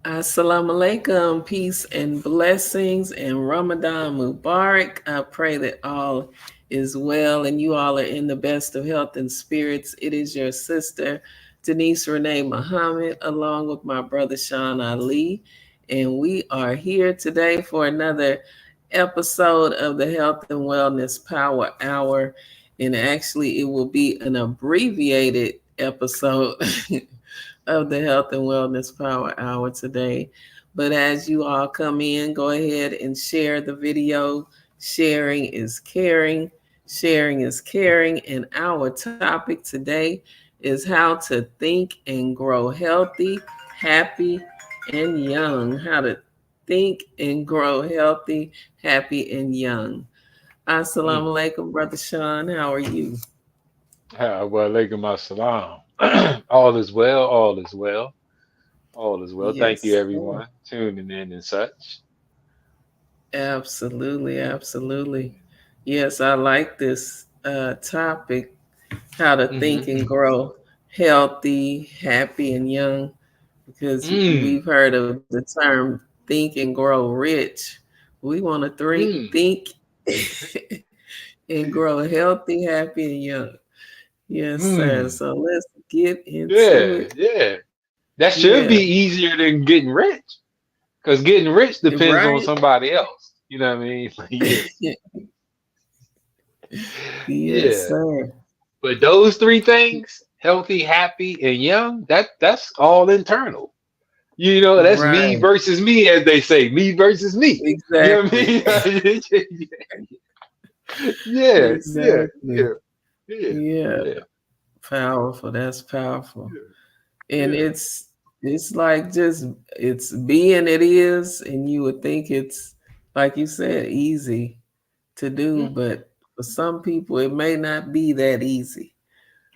Assalamu alaikum, peace and blessings, and Ramadan Mubarak. I pray that all is well and you all are in the best of health and spirits. It is your sister, Denise Renee Muhammad, along with my brother Sean Ali, and we are here today for another episode of the Health and Wellness Power Hour. And actually, it will be an abbreviated episode of the Health and Wellness Power Hour today. But as you all come in, go ahead and share the video. Sharing is caring. Sharing is caring. And our topic today is how to think and grow healthy, happy, and young. How to think and grow healthy, happy, and young. Mm. Assalamu alaikum, Brother Sean. How are you? Well, alaikum assalam. All is well, all is well, all is well. Thank you, Yes, sir. everyone, tuning in and such. Absolutely, absolutely. Yes, I like this topic, how to think and Hmm. grow healthy, happy, and young, because Mm, we've heard of the term think and grow rich. We want to mm. think and grow healthy, happy, and young. Yes, sir. Mm. So let's get into Yeah, it. yeah. That should Yeah, be easier than getting rich, because getting rich depends on right? somebody else. You know what I mean? Like, yeah, Yes, yeah. sir. But those three things, healthy, happy, and young, that's all internal. You know, that's me Right. versus me, as they say, me versus me. You know what Exactly. I mean? Yeah, yeah, Exactly. yeah, yeah, Yeah. yeah, Powerful. That's powerful. And yeah. it's like just it's being it is, and you would think it's like you said, easy to do, Mm. but for some people it may not be that easy.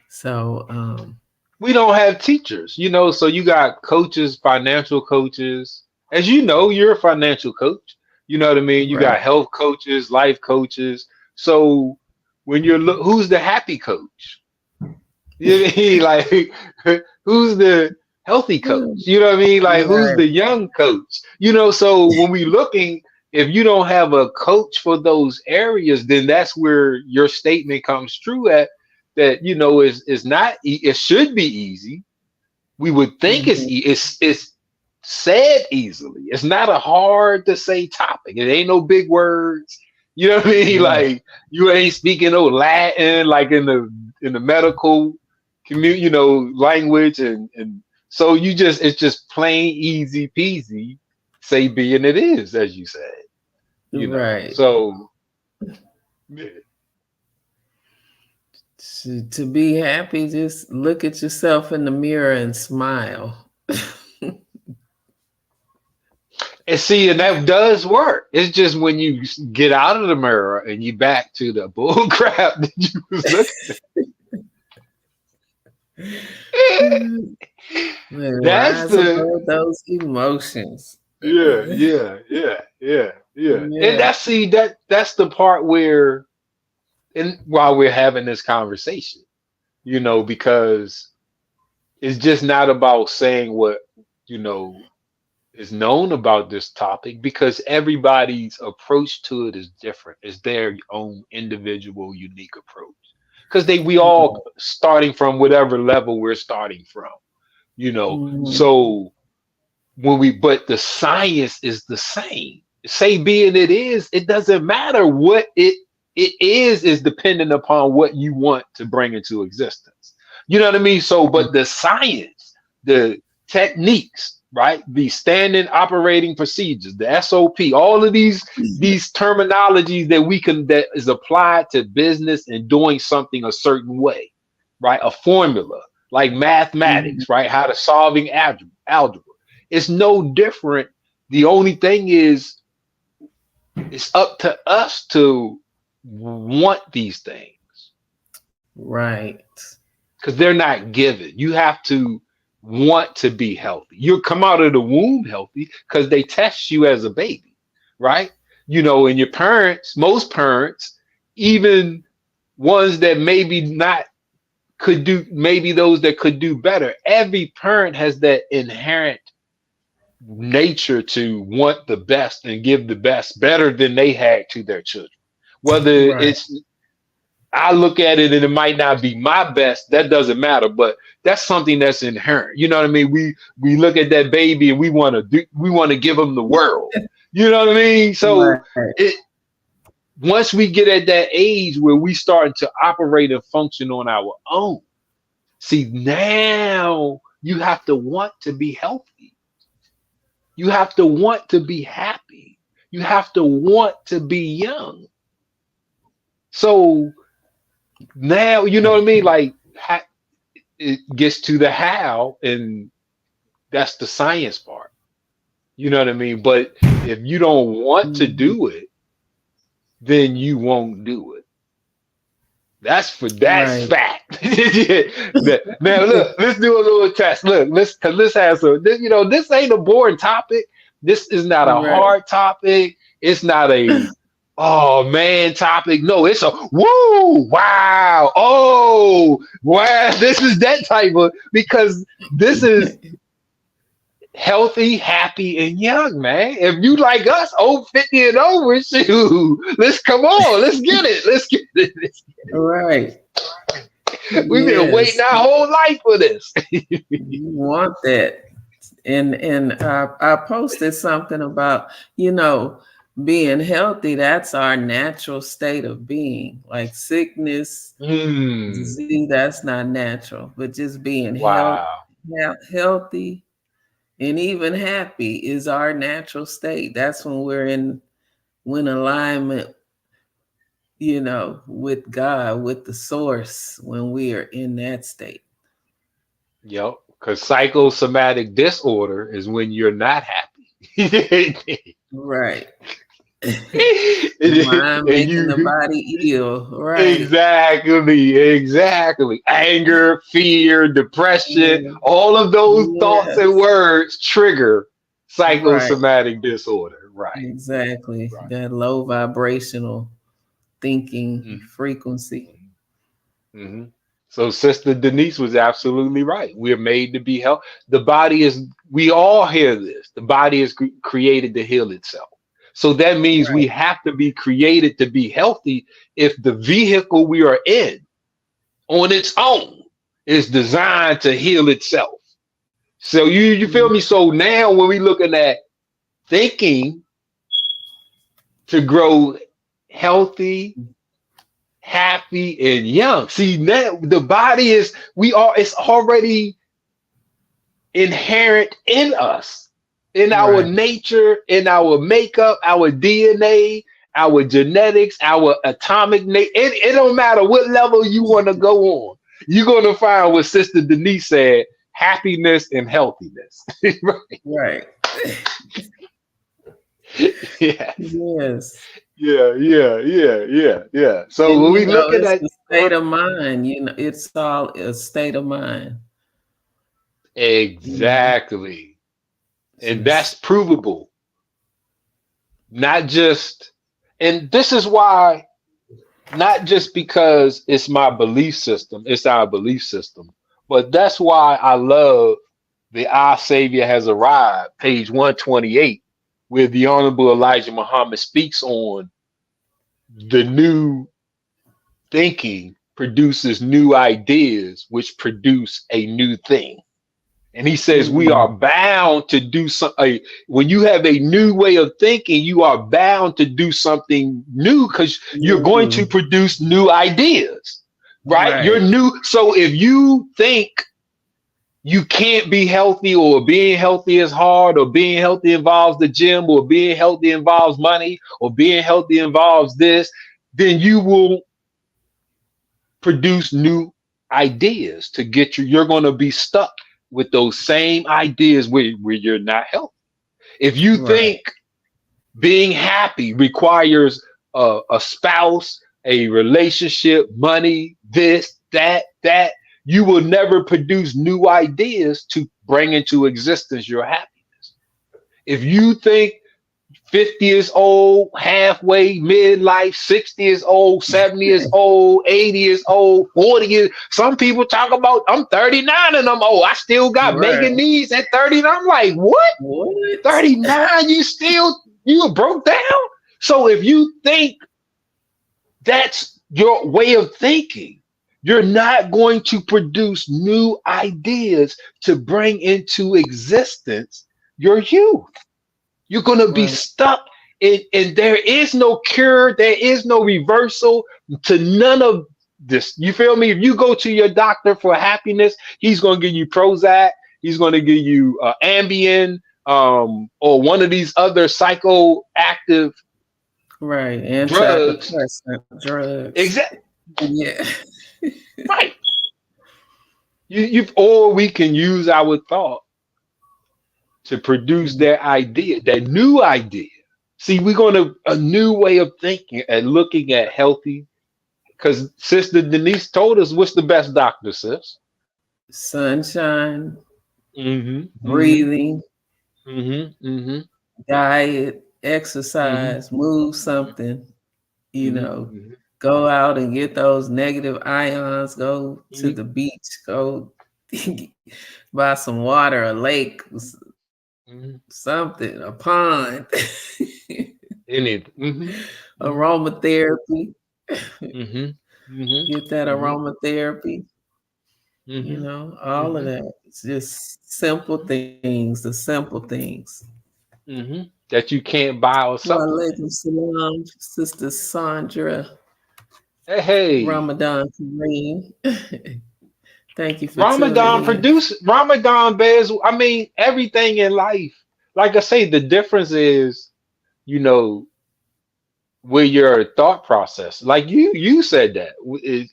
So We don't have teachers, so you got coaches, financial coaches. As you know, you're a financial coach. You know what I mean? You got right. health coaches, life coaches. So when who's the happy coach? You know what I mean? Like, who's the healthy coach? You know what I mean? Like, who's Right. the young coach? So when we looking, if you don't have a coach for those areas, then that's where your statement comes true at that, is not, it should be easy. We would think Mhm. it's said easily. It's not a hard to say topic. It ain't no big words. You know what I mean? Right. Like, you ain't speaking no Latin like in the medical community, language, and so it's just plain easy peasy. Say being it is, as you said. Right. So yeah. To be happy, just look at yourself in the mirror and smile. And see, and that does work. It's just when you get out of the mirror and you back to the bull crap that you was looking at. Man, That's rise the above those emotions. Yeah, yeah, yeah, yeah, yeah. And Yeah. that's the part where, and while we're having this conversation, because it's just not about saying what, you know, is known about this topic, because everybody's approach to it is different. It's their own individual, unique approach. Because we all starting from whatever level we're starting from, Mhm. So but the science is the same. Say being it doesn't matter what it is dependent upon what you want to bring into existence. You know what I mean? So, but the science, the techniques, right? The standard operating procedures, the SOP, all of these terminologies that is applied to business and doing something a certain way, right? A formula like Mhm. mathematics, right? How to solving algebra. It's no different. The only thing is, it's up to us to want these things Right. because they're not given. You have to want to be healthy. You come out of the womb healthy because they test you as a baby, right? And your parents, most parents, even ones that maybe not maybe those that could do better. Every parent has that inherent nature to want the best and give the best better than they had to their children. Whether Right. it's, I look at it and it might not be my best, that doesn't matter, but that's something that's inherent. You know what I mean? We look at that baby and we want to give them the world. You know what I mean? So Right. it, once we get at that age where we start to operate and function on our own, see, now you have to want to be healthy. You have to want to be happy. You have to want to be young. So now, you know what I mean? Like, it gets to the how, and that's the science part. You know what I mean? But if you don't want to do it, then you won't do it. That's Right. fact. Now look, let's do a little test. Look, let's have some. This ain't a boring topic. This is not a Right. hard topic. It's not a oh man topic. No, it's a woo, wow, oh wow. This is that type of, because this is healthy, happy, and young, man. If you like us, 50 and over, shoot, let's come on, let's get it. Let's get it. Right. We've been waiting Yes. our whole life for this. You want that. And I posted something about, being healthy. That's our natural state of being. Like sickness, disease, that's not natural. But just being Wow. healthy and even happy is our natural state. That's when we're in alignment, with God, with the source, when we are in that state. Yep. Because psychosomatic disorder is when you're not happy. Right. And Mind making the body ill. Right. Exactly. Anger, fear, depression, all of those thoughts and words trigger psychosomatic disorder. Right. Exactly. Right. That low vibrational thinking frequency. Mm-hmm. So Sister Denise was absolutely right. We're made to be healthy. The body is, we all hear this, the body is created to heal itself. So that means we have to be created to be healthy if the vehicle we are in on its own is designed to heal itself. So you feel me? So now when we looking at thinking to grow healthy, happy, and young. See, now the body is, it's already inherent in us. In our nature, in our makeup, our DNA, our genetics, our atomic nature. It don't matter what level you want to go on. You're going to find what Sister Denise said, happiness and healthiness. Right. Yeah. Yes. Yeah. So and, when we look at that, the state of mind, it's all a state of mind. Exactly. And that's provable. Not just, and this is why, not just because it's my belief system, it's our belief system, but that's why I love the Our Savior Has Arrived, page 128, where the Honorable Elijah Muhammad speaks on the new thinking produces new ideas, which produce a new thing. And he says we are bound to do something. When you have a new way of thinking, you are bound to do something new because you're going to produce new ideas, right? You're new. So if you think you can't be healthy, or being healthy is hard, or being healthy involves the gym, or being healthy involves money, or being healthy involves this, then you will produce new ideas to get you're going to be stuck with those same ideas where you're not healthy. If you think being happy requires a spouse, a relationship, money, this, that, you will never produce new ideas to bring into existence your happiness. If you think 50 years old, halfway, midlife, 60 years old, 70 years old, 80 years old, 40 years. Some people talk about, I'm 39 and I'm old. I still got Right. mega needs at 30. And I'm like, what? What? 39? You broke down? So if you think that's your way of thinking, you're not going to produce new ideas to bring into existence your youth. You're going to be Right. stuck and there is no cure. There is no reversal to none of this. You feel me? If you go to your doctor for happiness, he's going to give you Prozac. He's going to give you Ambien or one of these other psychoactive Right. drugs. Antidepressant drugs. Exactly. Yeah. Right. Or we can use our thought to produce their idea, that new idea. See, we're going to a new way of thinking and looking at healthy. Because Sister Denise told us, what's the best doctor, sis? Sunshine, Mm-hmm. breathing, Mm-hmm. diet, exercise, move something, go out and get those negative ions, go to the beach, go buy some water, a lake, something, a pond, aromatherapy. Get that aromatherapy. All of that. It's just simple things, the simple things. That you can't buy or something. Walaikum salam, Sister Sandra. Hey. Ramadan Kareem. Thank you for Ramadan bears, I mean, everything in life. Like I say, the difference is, where your thought process, like you said that,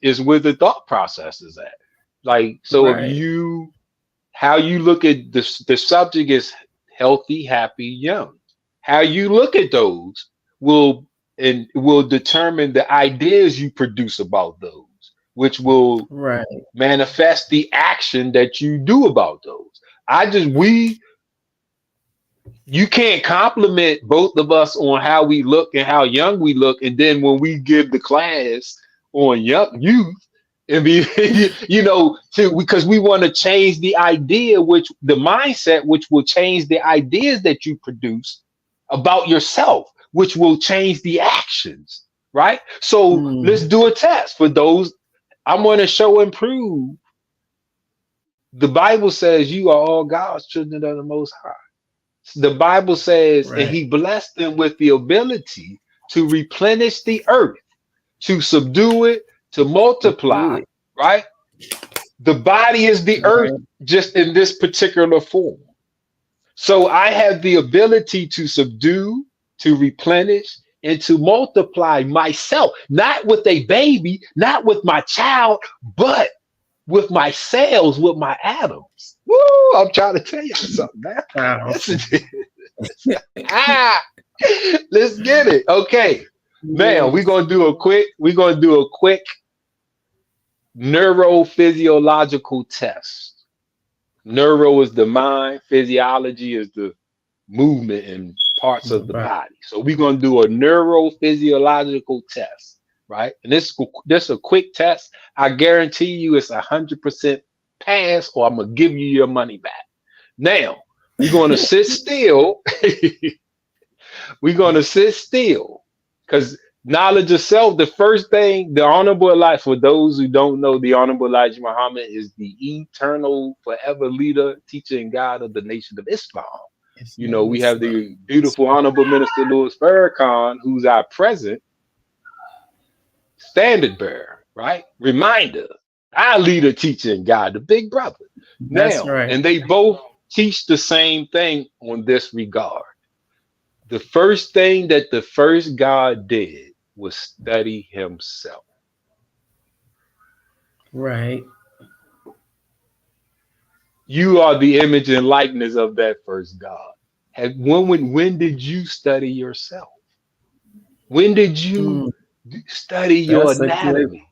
is where the thought process is at. Like, so right. How you look at the subject is healthy, happy, young. How you look at those will determine the ideas you produce about those, which will manifest the action that you do about those. You can't compliment both of us on how we look and how young we look, and then when we give the class on young youth, and because we want to change the idea, the mindset, which will change the ideas that you produce about yourself, which will change the actions, right? So let's do a test for those. I'm going to show and prove. The Bible says you are all God's children of the Most High. The Bible says, and he blessed them with the ability to replenish the earth, to subdue it, to multiply, right? The body is the earth just in this particular form. So I have the ability to subdue, to replenish, and to multiply myself, not with a baby, not with my child, but with my cells, with my atoms. Woo! I'm trying to tell you something, man. Let's get it. Okay. Man, we're gonna do a quick neurophysiological test. Neuro is the mind, physiology is the movement and parts of the body. So we're gonna do a neurophysiological test, right? And this is a quick test. I guarantee you it's 100% pass, or I'm gonna give you your money back. Now we're gonna sit still. We're gonna sit still, because knowledge of self. The first thing, the Honorable Elijah. For those who don't know, the Honorable Elijah Muhammad is the eternal, forever leader, teacher, and guide of the Nation of Islam. We have the beautiful Honorable Minister Louis Farrakhan, who's our present standard bearer, right? Reminder, our leader, teacher, and guide, the big brother. And they both teach the same thing on this regard. The first thing that the first God did was study himself. Right. You are the image and likeness of that first God. When did you study yourself? When did you study your anatomy?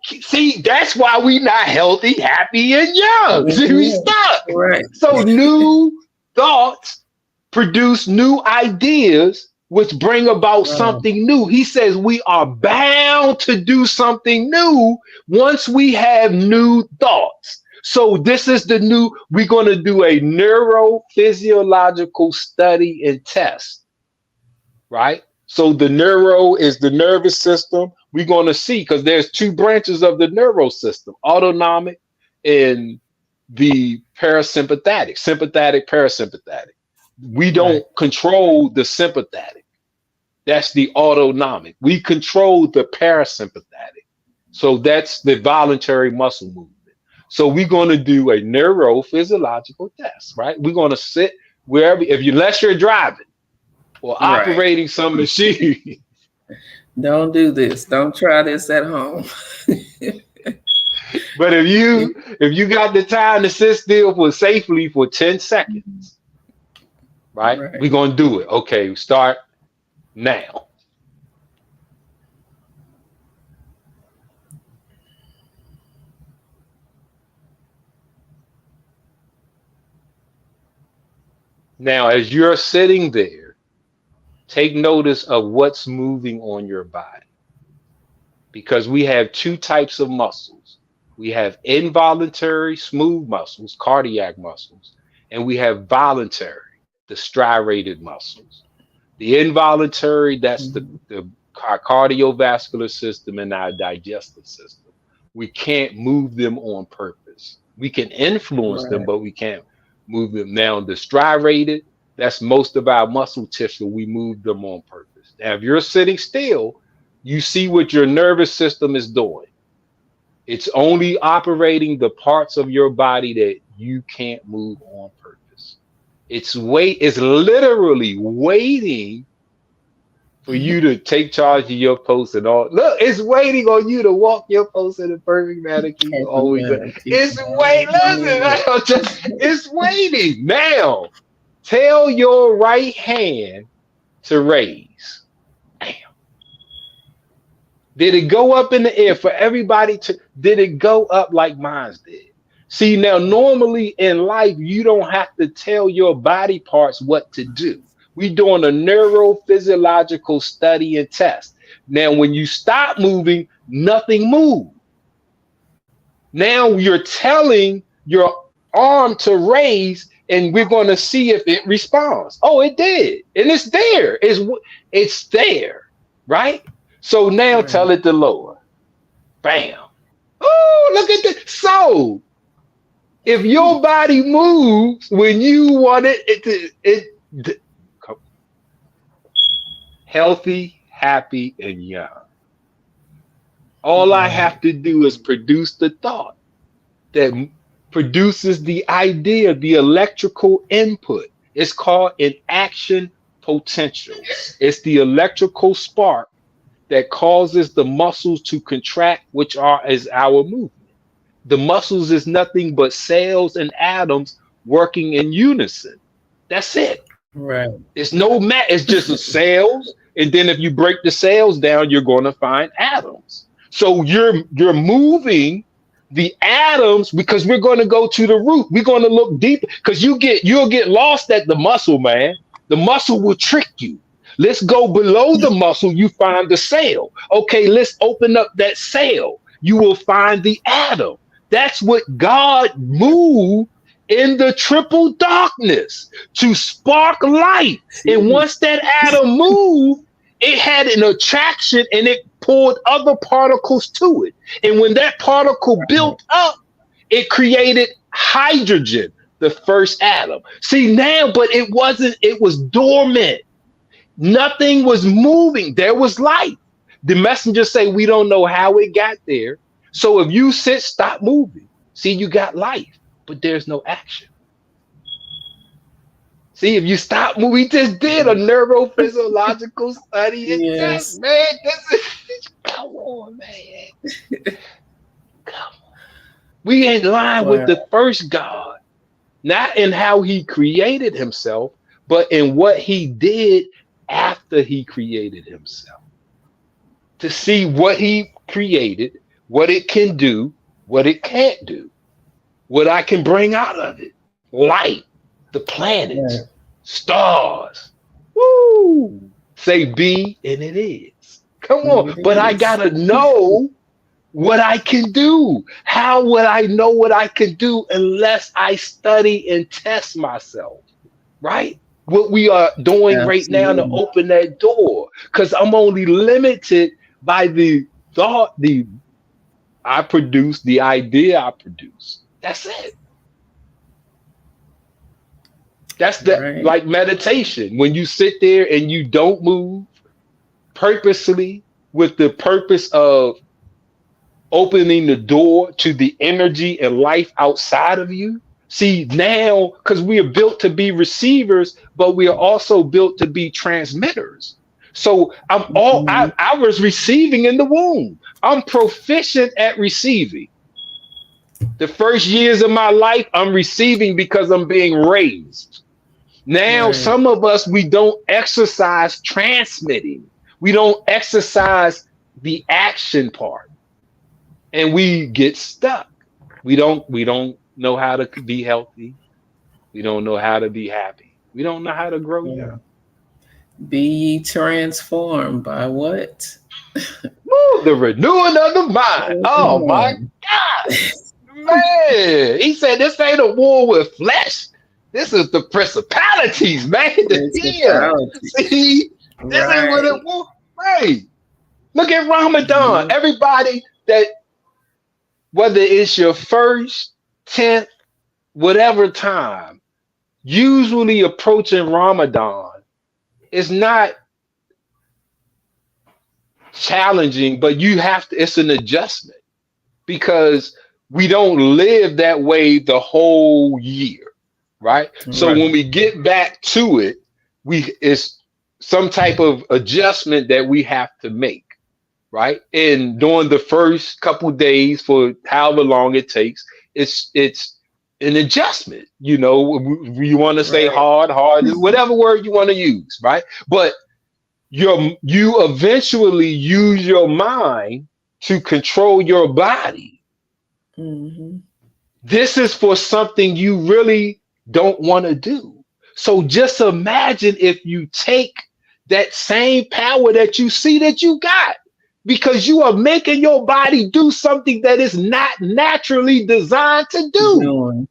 See, that's why we not healthy, happy, and young. See, we stuck. Right. So new thoughts produce new ideas, which bring about something new. He says we are bound to do something new once we have new thoughts. So this is the new, we're going to do a neurophysiological study and test, right? So the neuro is the nervous system. We're going to see, because there's two branches of the nervous system, autonomic and the parasympathetic, sympathetic, parasympathetic. We don't control the sympathetic. That's the autonomic. We control the parasympathetic. So that's the voluntary muscle movement. So we're going to do a neurophysiological test, right? We're going to sit wherever, unless you're driving or operating some machine. Don't do this. Don't try this at home. But if you got the time to sit still safely for 10 seconds, right? We're going to do it. Okay, start now. Now, as you're sitting there, take notice of what's moving on your body. Because we have two types of muscles. We have involuntary smooth muscles, cardiac muscles, and we have voluntary, the striated muscles. The involuntary, that's the cardiovascular system and our digestive system. We can't move them on purpose. We can influence them, but we can't move them. Now, the striated, that's most of our muscle tissue. We move them on purpose. Now, if you're sitting still, you see what your nervous system is doing. It's only operating the parts of your body that you can't move on purpose. It's literally waiting for you to take charge of your post and all. Look, it's waiting on you to walk your post in a perfect manner. It's waiting. Now, tell your right hand to raise. Bam. Did it go up in the air for everybody did it go up like mine did? See, now, normally in life, you don't have to tell your body parts what to do. We're doing a neurophysiological study and test. Now, when you stop moving, nothing moves. Now you're telling your arm to raise, and we're going to see if it responds. Oh, it did. And it's there. It's there, right? So now tell it to lower. Bam. Oh, look at this. So if your body moves when you want it healthy, happy, and young. All I have to do is produce the thought that produces the idea, the electrical input. It's called an action potential. It's the electrical spark that causes the muscles to contract, which is our movement. The muscles is nothing but cells and atoms working in unison. That's it. Right. It's it's just cells. And then if you break the cells down, you're going to find atoms. So you're moving the atoms, because we're going to go to the root. We're going to look deep, because you'll get lost at the muscle, man. The muscle will trick you. Let's go below the muscle. You find the cell. Okay, let's open up that cell. You will find the atom. That's what God moved in the triple darkness, to spark light. And once that atom moved, it had an attraction and it pulled other particles to it. And when that particle built up, it created hydrogen, the first atom. See now, but it was dormant. Nothing was moving. There was light. The messengers say we don't know how it got there. So if you stop moving, see, you got life, but there's no action. See, if you stop moving, we just did a neurophysiological study. Yes. Man, come on, man. Come on. We in line with the first God, not in how he created himself, but in what he did after he created himself. To see what he created, what it can do, what it can't do, what I can bring out of it. Light, the planets, Stars. Woo! Say be and it is. Come on. It But I is. gotta know what I can do. How would I know what I can do unless I study and test myself? Right? What we are doing right now to Absolutely. open that door. Because I'm only limited by the thought, the I produce, the idea I produce. That's it. That's the Right. like meditation. When you sit there and you don't move purposely with the purpose of opening the door to the energy and life outside of you. See, now, because we are built to be receivers, but we are also built to be transmitters. So Mhm. I was receiving in the womb. I'm proficient at receiving. The first years of my life, I'm receiving because I'm being raised. Now, Right. some of us, we don't exercise transmitting. We don't exercise the action part and we get stuck. We don't know how to be healthy. We don't know how to be happy. We don't know how to grow young. Yeah. Be ye transformed by what? Woo, the renewing of the mind. Oh my Amen. God, man. He said this ain't a war with flesh. This is the principalities, man. Yeah. Principality. See, this ain't what it Right. was. Right. Look at Ramadan. Mhm. Everybody that whether it's your first, 10th, whatever time, usually approaching Ramadan is not challenging, but you have to, it's an adjustment because we don't live that way the whole year, right? So Right. when we get back to it, it's some type of adjustment that we have to make, right? And during the first couple days for however long it takes, it's an adjustment. You want to say Right. hard, whatever word you want to use, right? But you eventually use your mind to control your body. Hmm. This is for something you really don't want to do. So just imagine if you take that same power that you see that you got because you are making your body do something that is not naturally designed to do. Doing.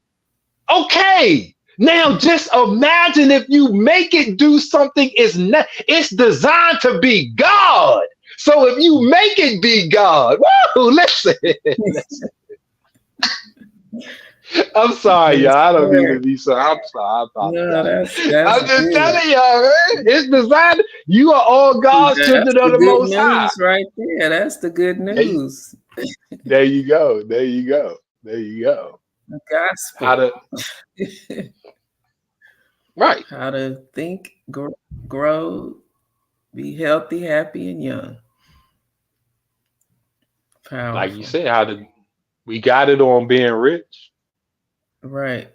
Okay. Now just imagine if you make it do something it's designed to be God. So if you make it be God, woo, listen. I'm sorry, y'all. Yes, I don't mean sir. to be so. I'm sorry. I No, apologize. that's I'm just good. telling y'all, man. It's designed. You are all God's That's children of the the good Most High. news right there. That's the good There you, news. there you go. There you go. There you go. The How gospel. to right, How to think, grow, be healthy, happy, and young. like you Powerful. said, how to. We got it on being rich. Right.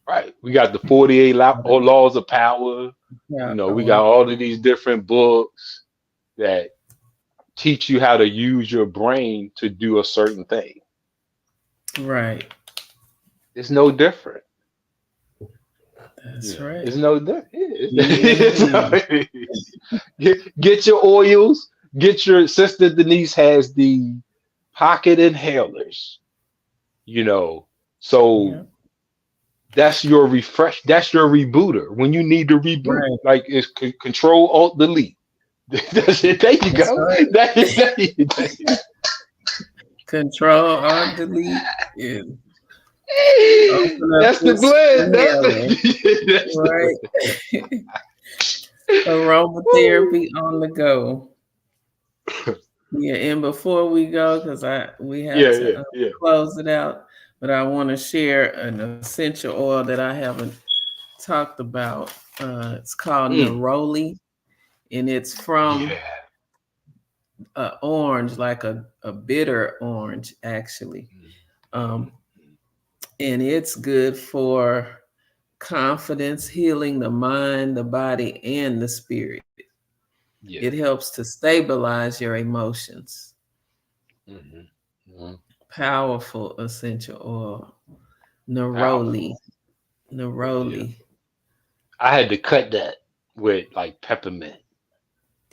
Right. We got the 48 laws of power. We got Power. all of these different books that teach you how to use your brain to do a certain thing. Right. It's no different. That's right. It's no different. Yin and yang. Get your oils. Get your sister Denise has the pocket inhalers. You know, so Yeah. that's your refresh. That's your rebooter when you need to reboot. Right. Like it's Control Alt Delete. That's it. There you That's go. right. There you Control Alt Delete. Yeah. Open up That's the this blend. inhaler. That's the Right. Woo. Aromatherapy on the go. Yeah, and before we go, because we have Yeah, to yeah, yeah. close it out, but I want to share an essential oil that I haven't talked about. It's called Mm. neroli, and it's from Yeah. orange, like a bitter orange, actually. Um, and it's good for confidence, healing the mind, the body, and the spirit. Yeah. It helps to stabilize your emotions. Hmm. Hmm. Powerful essential oil. Powerful. Neroli. Yeah. Neroli. I had to cut that with like peppermint.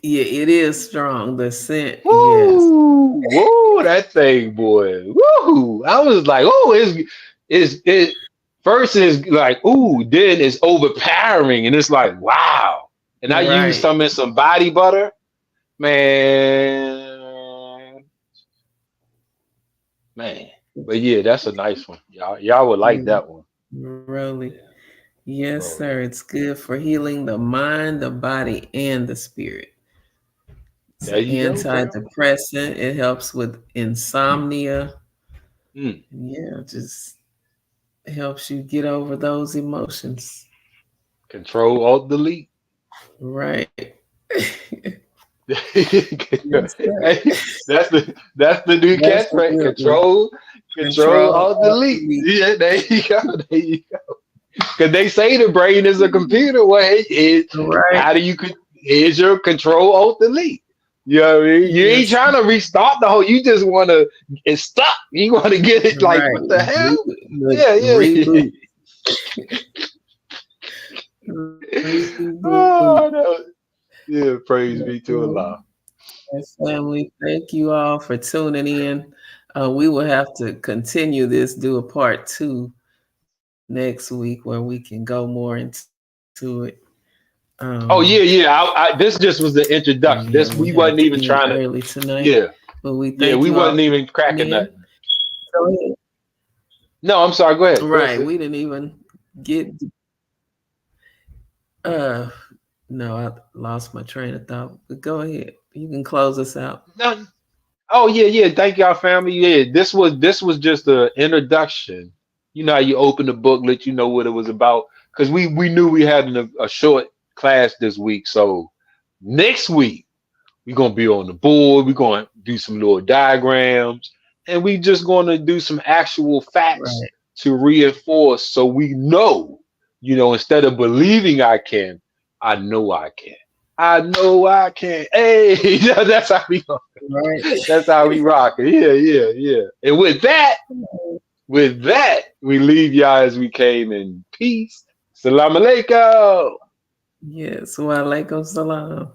Yeah, it is strong. The scent, yes. Woo! Woo! That thing, boy. Woo! I was like, oh, it first is like, ooh, then it's overpowering, and it's like, wow. And I used Right. some body butter, man, man. But yeah, that's a nice one. Y'all would like Mm, that one. really. Yeah. Yes, Oh sir. yeah. It's good for healing the mind, the body, and the spirit. It's There an you go, bro. antidepressant. It helps with insomnia. Mm. Yeah, just helps you get over those emotions. Control Alt Delete. Right. Hey, Yes, sir. that's the new That's a catchphrase. good one. Control Control, Alt Alt, Delete. Delete. Yeah, there you go. There you go. Because they say the brain is a computer. Well, Right. how do you here's your Control Alt Delete. You know what I mean? You ain't Yes. trying to restart the whole. You just want to. It's stuck. You want to get it like Right. what the hell? Reboot. Yeah, yeah. Reboot. Reboot. Oh, yeah. Praise be to Allah. Yes, family, thank you all for tuning in. We will have to continue this, do a part two next week where we can go more into it. Oh Um, yeah, yeah. This just was the introduction. yeah, This we we have wasn't to even end trying to. early tonight, Yeah, but we yeah. thank We you all wasn't for even tuning cracking in. nothing. Go ahead. No, I'm sorry. Go ahead. Go ahead, Right, sis. we didn't even get. Uh, no, I lost my train of thought. But go ahead. You can close us out. No. Oh yeah, yeah. Thank y'all, family. Yeah, this was just an introduction. You know how you open the book, let you know what it was about. Because we knew we had a short class this week. So next week we're gonna be on the board. We're gonna do some little diagrams, and we just gonna do some actual facts Right, to reinforce, so we know. Instead of believing I can, I know I can. I know I can. Hey, that's how we. right. That's how we rock it. Yeah, yeah, yeah. And with that, we leave y'all as we came in peace. Salam alaikum. Yes, wa alaikum salam.